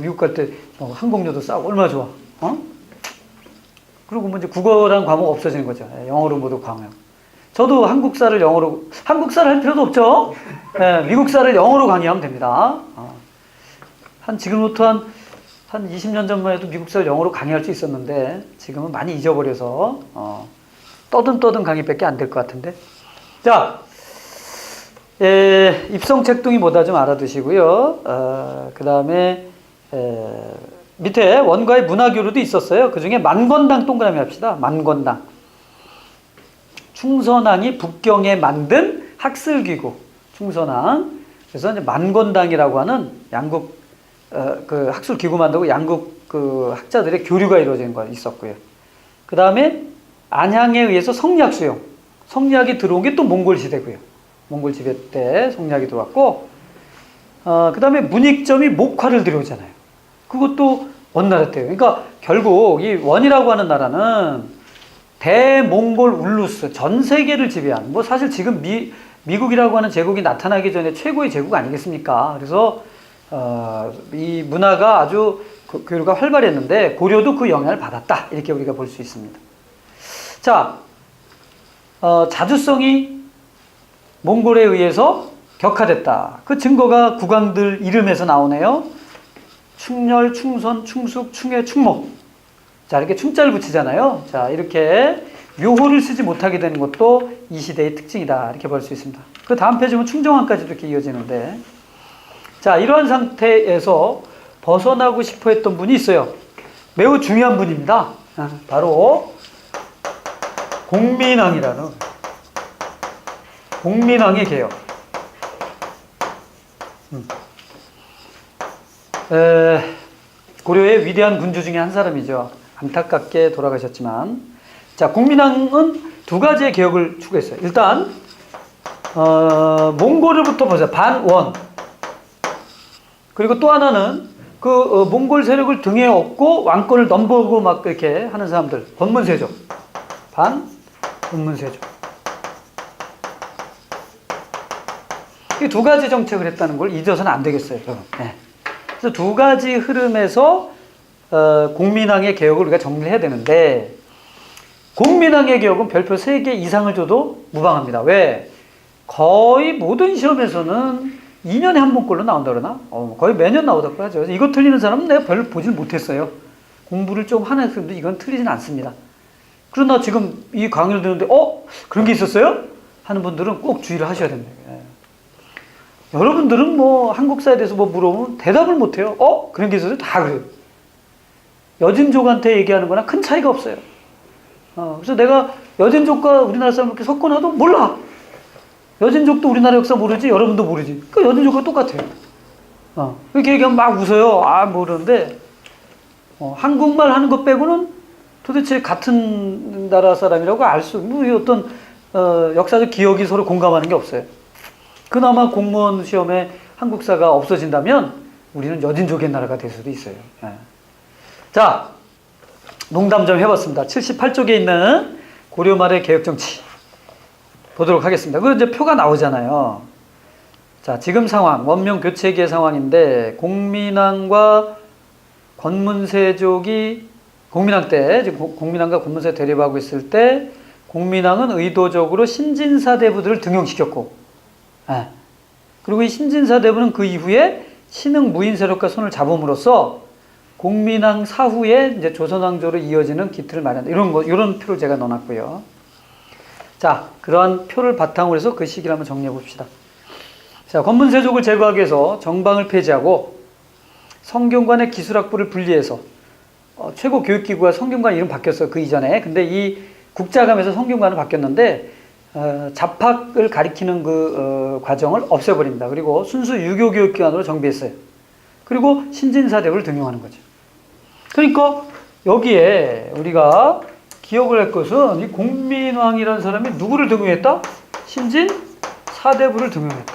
미국 갈 때 항공료도 싸고 얼마나 좋아. 그리고 이제 국어란 과목 없어지는 거죠. 영어로 모두 강요. 저도 한국사를 할 필요도 없죠. 미국사를 영어로 강의하면 됩니다. 지금부터 한 20년 전만 해도 미국사를 영어로 강의할 수 있었는데 지금은 많이 잊어버려서 떠든 강의밖에 안 될 것 같은데. 자, 입성 책동이 뭐다 좀 알아두시고요. 그 다음에 밑에 원과의 문화교류도 있었어요. 그 중에 만건당 동그라미 합시다. 만건당. 충선왕이 북경에 만든 학술기구. 충선왕. 그래서 이제 만건당이라고 하는 양국 그 학술기구 만들고 양국 그 학자들의 교류가 이루어진 거 있었고요. 그 다음에 안향에 의해서 성리학 수용. 성리학이 들어온 게 또 몽골 시대고요. 몽골 지배 때 성리학이 들어왔고, 그 다음에 문익점이 목화를 들여오잖아요. 그것도 원나라 때예요. 그러니까 결국 이 원이라고 하는 나라는 대몽골 울루스 전 세계를 지배한, 사실 지금 미국이라고 하는 제국이 나타나기 전에 최고의 제국 아니겠습니까? 그래서 이 문화가 아주 교류가 활발했는데 고려도 그 영향을 받았다 이렇게 우리가 볼 수 있습니다. 자, 자주성이 몽골에 의해서 격화됐다. 그 증거가 국왕들 이름에서 나오네요. 충렬, 충선, 충숙, 충해, 충목. 자, 이렇게 충자를 붙이잖아요. 자, 이렇게 묘호를 쓰지 못하게 되는 것도 이 시대의 특징이다. 이렇게 볼 수 있습니다. 그 다음 페이지 보면 충정왕까지도 이렇게 이어지는데. 자, 이러한 상태에서 벗어나고 싶어 했던 분이 있어요. 매우 중요한 분입니다. 바로 공민왕이라는 공민왕의 개혁. 고려의 위대한 군주 중에 한 사람이죠. 안타깝게 돌아가셨지만. 자, 공민왕은 두 가지의 개혁을 추구했어요. 일단 몽골로부터 보세요. 반원. 그리고 또 하나는 그 몽골 세력을 등에 업고 왕권을 넘보고 막 이렇게 하는 사람들. 권문세족. 권문세족. 이 두 가지 정책을 했다는 걸 잊어서는 안 되겠어요. 네. 그래서 두 가지 흐름에서 공민왕의 개혁을 우리가 정리를 해야 되는데, 공민왕의 개혁은 별표 3개 이상을 줘도 무방합니다. 왜? 거의 모든 시험에서는 2년에 한 번꼴로 나온다 그러나? 거의 매년 나오다고 하죠. 이거 틀리는 사람은 내가 별로 보질 못했어요. 공부를 좀 하는 학생도 이건 틀리진 않습니다. 그러나 지금 이 강의를 듣는데 그런 게 있었어요? 하는 분들은 꼭 주의를 하셔야 됩니다. 여러분들은 한국사에 대해서 물어보면 대답을 못해요. 그런 게 있어요? 다 그래요. 여진족한테 얘기하는 거나 큰 차이가 없어요. 그래서 내가 여진족과 우리나라 사람 이렇게 섞어놔도 몰라. 여진족도 우리나라 역사 모르지, 여러분도 모르지. 그러니까 여진족과 똑같아요. 이렇게 얘기하면 막 웃어요. 모르는데, 한국말 하는 것 빼고는 도대체 같은 나라 사람이라고 어떤, 역사적 기억이 서로 공감하는 게 없어요. 그나마 공무원 시험에 한국사가 없어진다면 우리는 여진족의 나라가 될 수도 있어요. 자, 농담 좀 해봤습니다. 78쪽에 있는 고려 말의 개혁정치 보도록 하겠습니다. 그 이제 표가 나오잖아요. 자, 지금 상황, 원명 교체기의 상황인데, 공민왕과 권문세족이, 공민왕 때, 지금 공민왕과 권문세 대립하고 있을 때, 공민왕은 의도적으로 신진사 대부들을 등용시켰고, 그리고 이 신진사 대부는 그 이후에 신흥 무인 세력과 손을 잡음으로써 공민왕 사후에 이제 조선왕조로 이어지는 기틀을 마련한다. 이런 표를 제가 넣어놨고요. 자, 그러한 표를 바탕으로 해서 그 시기를 한번 정리해 봅시다. 자, 권문세족을 제거하기 위해서 정방을 폐지하고 성균관의 기술학부를 분리해서 최고 교육기구가 성균관 이름 바뀌었어요. 그 이전에. 근데 이 국자감에서 성균관으로 바뀌었는데 잡학을 가리키는 그 과정을 없애버립니다. 그리고 순수 유교 교육기관으로 정비했어요. 그리고 신진사대부를 등용하는 거죠. 그러니까 여기에 우리가 기억을 할 것은 이 공민왕이라는 사람이 누구를 등용했다? 신진사대부를 등용했다.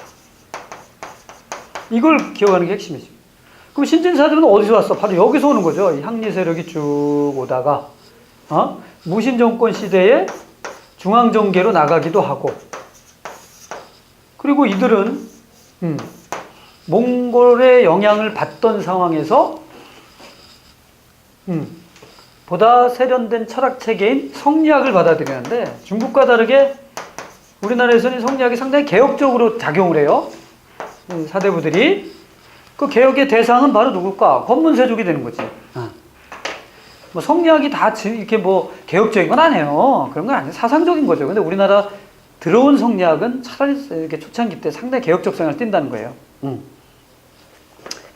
이걸 기억하는 게 핵심이죠. 그럼 신진사대부는 어디서 왔어? 바로 여기서 오는 거죠. 이 항리 세력이 쭉 오다가 무신정권 시대에 중앙정계로 나가기도 하고, 그리고 이들은 몽골의 영향을 받던 상황에서 보다 세련된 철학체계인 성리학을 받아들이는데, 중국과 다르게 우리나라에서는 성리학이 상당히 개혁적으로 작용을 해요. 사대부들이. 그 개혁의 대상은 바로 누굴까? 권문세족이 되는 거지. 뭐 성리학이 다 이렇게 뭐 개혁적인 건 아니에요. 그런 건 아니에요. 사상적인 거죠. 근데 우리나라 들어온 성리학은 차라리 이렇게 초창기 때 상당히 개혁적 성향을 띈다는 거예요.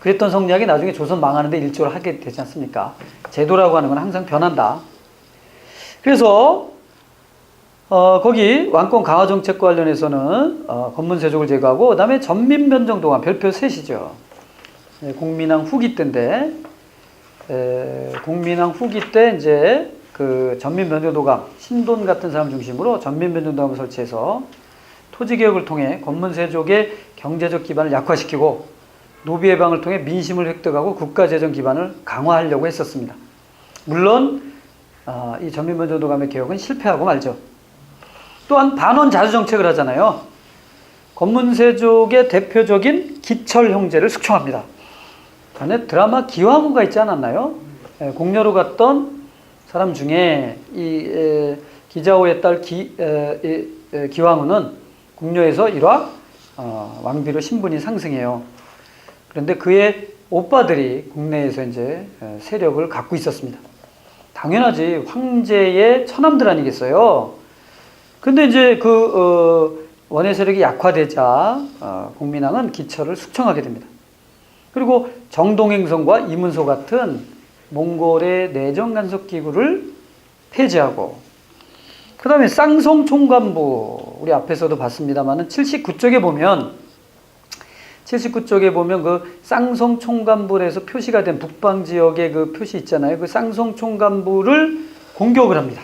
그랬던 성리학이 나중에 조선 망하는데 일조를 하게 되지 않습니까? 제도라고 하는 건 항상 변한다. 그래서 거기 왕권 강화 정책과 관련해서는 권문세족을 제거하고, 그다음에 전민변정도감, 별표 셋이죠. 공민왕 후기 때인데, 공민왕 후기 때 이제 그 전민변정도감, 신돈 같은 사람 중심으로 전민변정도감을 설치해서 토지개혁을 통해 권문세족의 경제적 기반을 약화시키고 노비 해방을 통해 민심을 획득하고 국가재정 기반을 강화하려고 했었습니다. 물론 이 전민변정도감의 개혁은 실패하고 말죠. 또한 반원 자주 정책을 하잖아요. 권문세족의 대표적인 기철 형제를 숙청합니다. 전에 드라마 기왕후가 있지 않았나요? 공녀로 갔던 사람 중에 이 기자호의 딸 기왕후는 궁녀에서 일화 왕비로 신분이 상승해요. 그런데 그의 오빠들이 국내에서 이제 세력을 갖고 있었습니다. 당연하지, 황제의 처남들 아니겠어요? 근데 이제 원예 세력이 약화되자 공민왕은 기철을 숙청하게 됩니다. 그리고 정동행성과 이문소 같은 몽골의 내정 간섭 기구를 폐지하고, 그 다음에 쌍성 총관부, 우리 앞에서도 봤습니다만은 79쪽에 보면 그 쌍성 총관부에서 표시가 된 북방 지역의 그 표시 있잖아요. 그 쌍성 총관부를 공격을 합니다.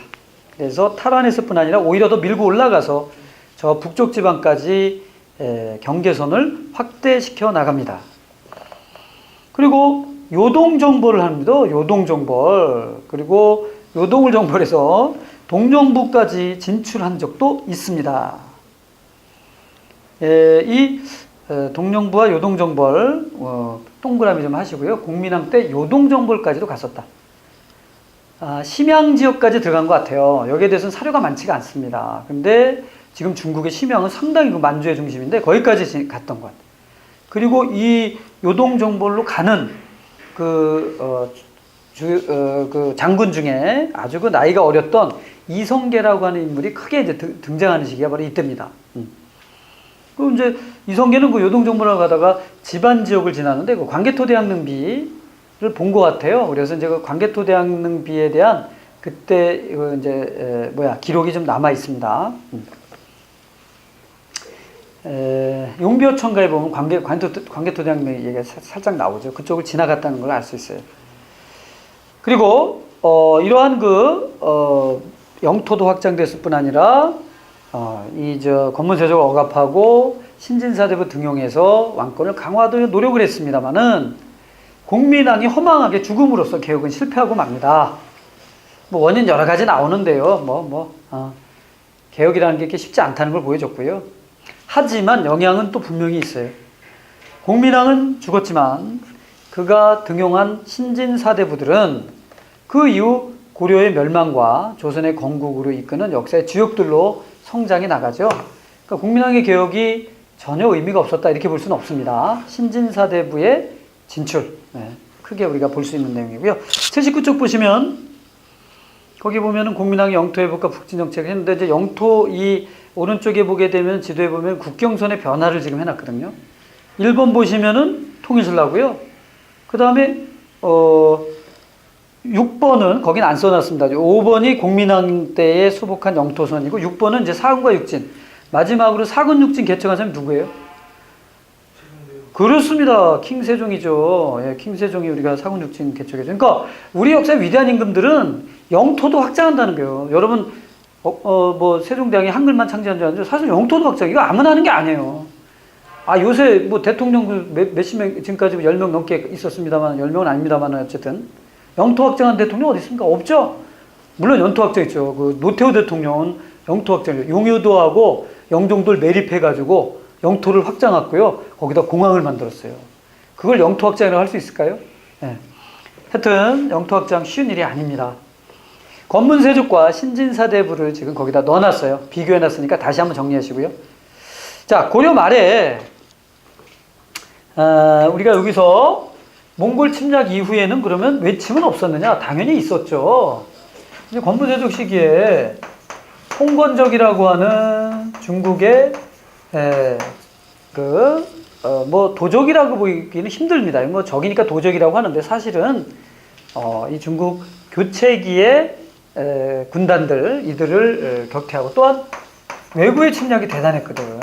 그래서 탈환했을 뿐 아니라 오히려 더 밀고 올라가서 저 북쪽 지방까지 경계선을 확대시켜 나갑니다. 그리고 요동정벌을 합니다. 요동정벌. 그리고 요동을 정벌해서 동령부까지 진출한 적도 있습니다. 이 동령부와 요동정벌 동그라미 좀 하시고요. 공민왕 때 요동정벌까지도 갔었다. 심양 지역까지 들어간 것 같아요. 여기에 대해서는 사료가 많지가 않습니다. 근데 지금 중국의 심양은 상당히 그 만주의 중심인데 거기까지 갔던 것 같아요. 그리고 이 요동정벌로 가는 그 장군 중에 아주 그 나이가 어렸던 이성계라고 하는 인물이 크게 이제 등장하는 시기가 바로 이때입니다. 그리고 이제 이성계는 그 요동정벌을 가다가 지반 지역을 지나는데 그 광개토대왕릉비를 본 것 같아요. 그래서 이제 그 광개토대왕릉비에 대한 그때 이제 기록이 좀 남아 있습니다. 용비어천가에 보면 광개토대왕릉 얘기가 살짝 나오죠. 그쪽을 지나갔다는 걸 알 수 있어요. 그리고 이러한 영토도 확장됐을 뿐 아니라 권문세족을 억압하고 신진사대부 등용해서 왕권을 강화하도록 노력을 했습니다만은 공민왕이 허망하게 죽음으로써 개혁은 실패하고 맙니다. 뭐 원인 여러 가지 나오는데요. 개혁이라는 게 이렇게 쉽지 않다는 걸 보여줬고요. 하지만 영향은 또 분명히 있어요. 공민왕은 죽었지만 그가 등용한 신진사대부들은 그 이후 고려의 멸망과 조선의 건국으로 이끄는 역사의 주역들로 성장해 나가죠. 그러니까 공민왕의 개혁이 전혀 의미가 없었다 이렇게 볼 수는 없습니다. 신진사대부의 진출, 크게 우리가 볼 수 있는 내용이고요. 79쪽 보시면 거기 보면은 국민왕이 영토 회복과 북진 정책을 했는데 이제 영토 이 오른쪽에 보게 되면 지도에 보면 국경선의 변화를 지금 해놨거든요. 1번 보시면은 통일신라고요. 그 다음에 6번은 거긴 안 써놨습니다. 5번이 국민왕 때에 수복한 영토선이고 6번은 이제 사군과 육진. 마지막으로 사군 육진 개척한 사람이 누구예요? 그렇습니다. 킹세종이죠. 예, 킹세종이 우리가 사군 육진 개척했죠. 그러니까 우리 역사의 위대한 임금들은 영토도 확장한다는 거예요. 여러분 뭐 세종대왕이 한글만 창제한 줄 아는데 사실 영토도 확장. 이거 아무나 하는 게 아니에요. 요새 뭐 대통령 몇십 명 지금까지 10명 넘게 있었습니다만 10명은 아닙니다만 어쨌든 영토 확장한 대통령 어디 있습니까? 없죠. 물론 영토 확장 있죠. 그 노태우 대통령은 영토 확장, 용효도하고 영종도를 매립해가지고 영토를 확장했고요. 거기다 공항을 만들었어요. 그걸 영토 확장이라고 할 수 있을까요? 네. 하여튼 영토 확장 쉬운 일이 아닙니다. 권문세족과 신진사대부를 지금 거기다 넣어놨어요. 비교해놨으니까 다시 한번 정리하시고요. 자, 고려 말에 우리가 여기서 몽골 침략 이후에는 그러면 외침은 없었느냐? 당연히 있었죠. 이제 권문세족 시기에 홍건적이라고 하는 중국의 뭐 도적이라고 보기는 힘듭니다. 뭐 적이니까 도적이라고 하는데 사실은 이 중국 교체기의 군단들 이들을 격퇴하고 또한 외구의 침략이 대단했거든.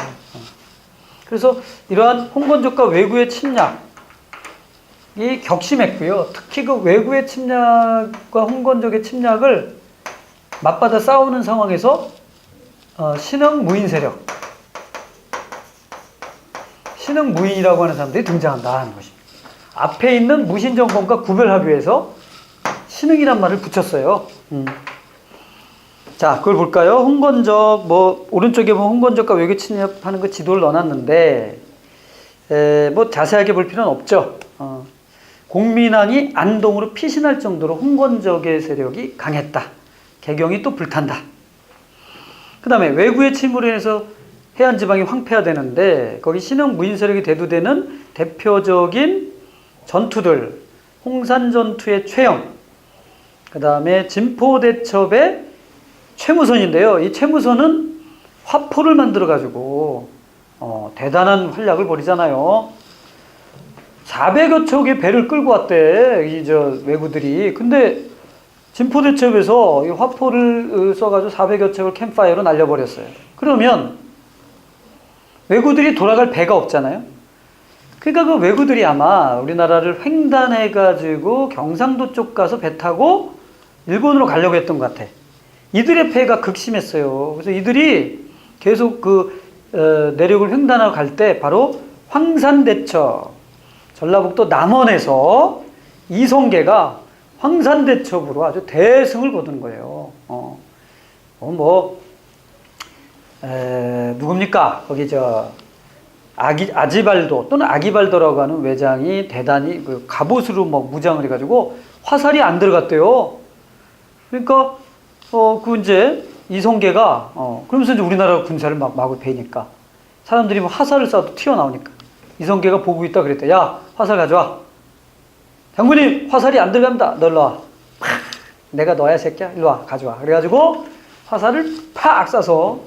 그래서 이러한 홍건적과 외구의 침략이 격심했고요. 특히 그 외구의 침략과 홍건적의 침략을 맞받아 싸우는 상황에서 신흥 무인 세력, 신흥 무인이라고 하는 사람들이 등장한다 하는 것입니다. 앞에 있는 무신정권과 구별하기 위해서 신흥이란 말을 붙였어요. 자, 그걸 볼까요? 홍건적, 뭐 오른쪽에 보면 홍건적과 외교 침략하는 거 지도를 넣어놨는데 뭐 자세하게 볼 필요는 없죠. 공민왕이 안동으로 피신할 정도로 홍건적의 세력이 강했다. 개경이 또 불탄다. 그 다음에 외구의 침으로 인해서 해안 지방이 황폐화되는데 거기 신흥 무인 세력이 대두되는 대표적인 전투들, 홍산 전투의 최영, 그 다음에 진포대첩의 최무선인데요. 이 최무선은 화포를 만들어 가지고 대단한 활약을 벌이잖아요. 400여 척의 배를 끌고 왔대 이 왜구들이. 근데 진포대첩에서 이 화포를 써가지고 400여 척을 캠파이어로 날려버렸어요. 그러면 왜구들이 돌아갈 배가 없잖아요. 그러니까 그 왜구들이 아마 우리나라를 횡단해가지고 경상도 쪽 가서 배 타고 일본으로 가려고 했던 것 같아. 이들의 폐해가 극심했어요. 그래서 이들이 계속 내륙을 횡단하고 갈 때 바로 황산대첩, 전라북도 남원에서 이성계가 황산대첩으로 아주 대승을 거둔 거예요. 누굽니까? 거기 아지발도 또는 아기발도라고 하는 외장이 대단히 갑옷으로 무장을 해가지고 화살이 안 들어갔대요. 그러니까 이제 이성계가 그러면서 이제 우리나라 군사를 막을 베니까 사람들이 화살을 쏴도 튀어나오니까 이성계가 보고 있다 그랬대. 야, 화살 가져와. 장군님, 화살이 안 들어갑니다. 너 일로 와. 내가 너야 새끼야. 일로 와. 가져와. 그래가지고 화살을 팍 쏴서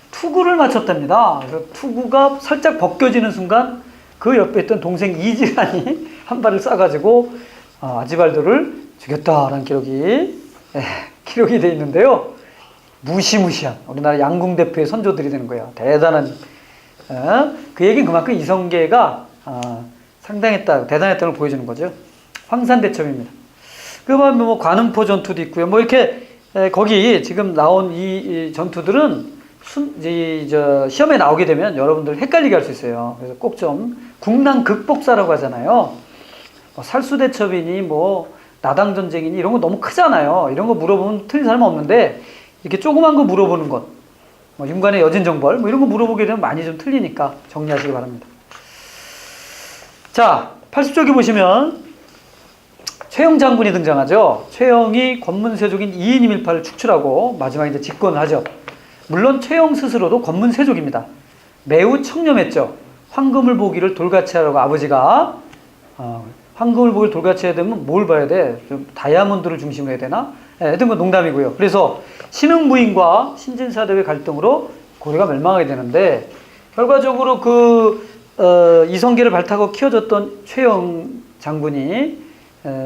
투구를 맞췄답니다. 그래서 투구가 살짝 벗겨지는 순간 그 옆에 있던 동생 이지란이 한 발을 쏴가지고 아지발도를 죽였다라는 기록이 돼 있는데요. 무시무시한 우리나라 양궁 대표의 선조들이 되는 거예요. 대단한 그 얘기는 그만큼 이성계가 상당했다, 대단했다는 걸 보여주는 거죠. 황산대첩입니다. 그 다음에 관음포 전투도 있고요. 이렇게 거기 지금 나온 이 전투들은 시험에 나오게 되면 여러분들 헷갈리게 할 수 있어요. 그래서 꼭 좀 국난 극복사라고 하잖아요. 살수대첩이니 나당전쟁이니 이런 거 너무 크잖아요. 이런 거 물어보면 틀린 사람은 없는데 이렇게 조그만 거 물어보는 것, 윤관의 여진정벌 이런 거 물어보게 되면 많이 좀 틀리니까 정리하시기 바랍니다. 자, 80쪽에 보시면 최영 장군이 등장하죠. 최영이 권문세족인 이인임일파를 축출하고 마지막에 이제 집권을 하죠. 물론 최영 스스로도 권문세족입니다. 매우 청렴했죠. 황금을 보기를 돌같이 하라고 아버지가 황금을 보기를 돌같이 해야 되면 뭘 봐야 돼? 좀 다이아몬드를 중심으로 해야 되나? 하여튼 건 농담이고요. 그래서 신흥부인과 신진사대의 갈등으로 고려가 멸망하게 되는데 결과적으로 이성계를 발타고 키워줬던 최영 장군이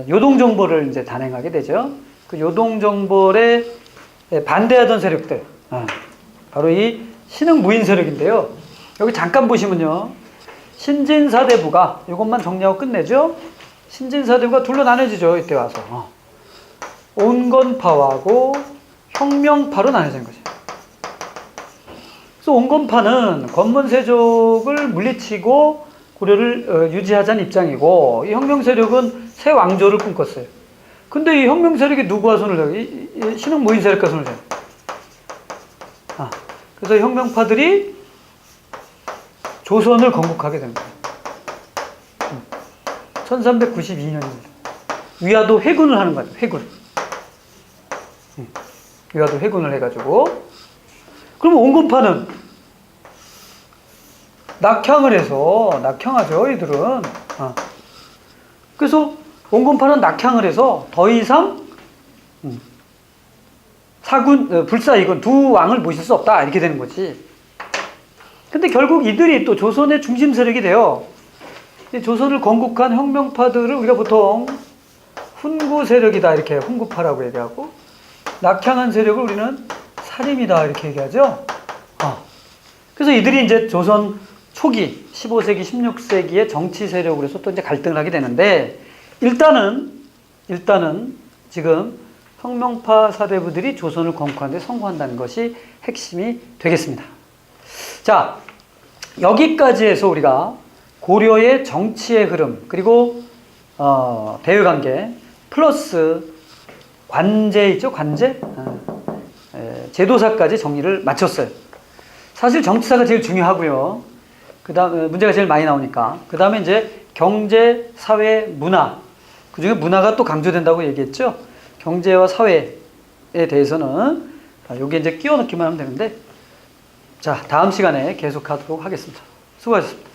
요동정벌을 이제 단행하게 되죠. 그 요동정벌에 반대하던 세력들, 바로 이 신흥무인 세력인데요. 여기 잠깐 보시면요. 신진사대부가 이것만 정리하고 끝내죠. 신진사대부가 둘로 나눠지죠. 이때 와서. 온건파하고 혁명파로 나눠진 거죠. 그래서 온건파는 권문세족을 물리치고 고려를 유지하자는 입장이고 이 혁명세력은 새 왕조를 꿈꿨어요. 근데 이 혁명세력이 누구와 손을 잡아요? 이 신흥무인 세력과 손을 잡아요. 그래서 혁명파들이 조선을 건국하게 된 거예요. 1392년입니다. 위화도 회군을 하는 거예요. 회군. 위화도 회군을 해가지고. 그럼 온건파는 낙향을 해서, 낙향하죠, 이들은. 그래서 온건파는 낙향을 해서 더 이상 불사이건 두 왕을 모실 수 없다. 이렇게 되는 거지. 근데 결국 이들이 또 조선의 중심 세력이 돼요. 조선을 건국한 혁명파들을 우리가 보통 훈구 세력이다. 이렇게 훈구파라고 얘기하고, 낙향한 세력을 우리는 사림이다. 이렇게 얘기하죠. 그래서 이들이 이제 조선 초기 15세기, 16세기의 정치 세력으로서 또 이제 갈등을 하게 되는데, 일단은 지금 혁명파 사대부들이 조선을 건국하는 데 성공한다는 것이 핵심이 되겠습니다. 자, 여기까지 해서 우리가 고려의 정치의 흐름, 그리고 대외관계, 플러스 관제 있죠? 관제? 제도사까지 정리를 마쳤어요. 사실 정치사가 제일 중요하고요. 그 다음, 문제가 제일 많이 나오니까. 그 다음에 이제 경제, 사회, 문화. 그 중에 문화가 또 강조된다고 얘기했죠. 경제와 사회에 대해서는 여기에 이제 끼워 넣기만 하면 되는데, 자, 다음 시간에 계속하도록 하겠습니다. 수고하셨습니다.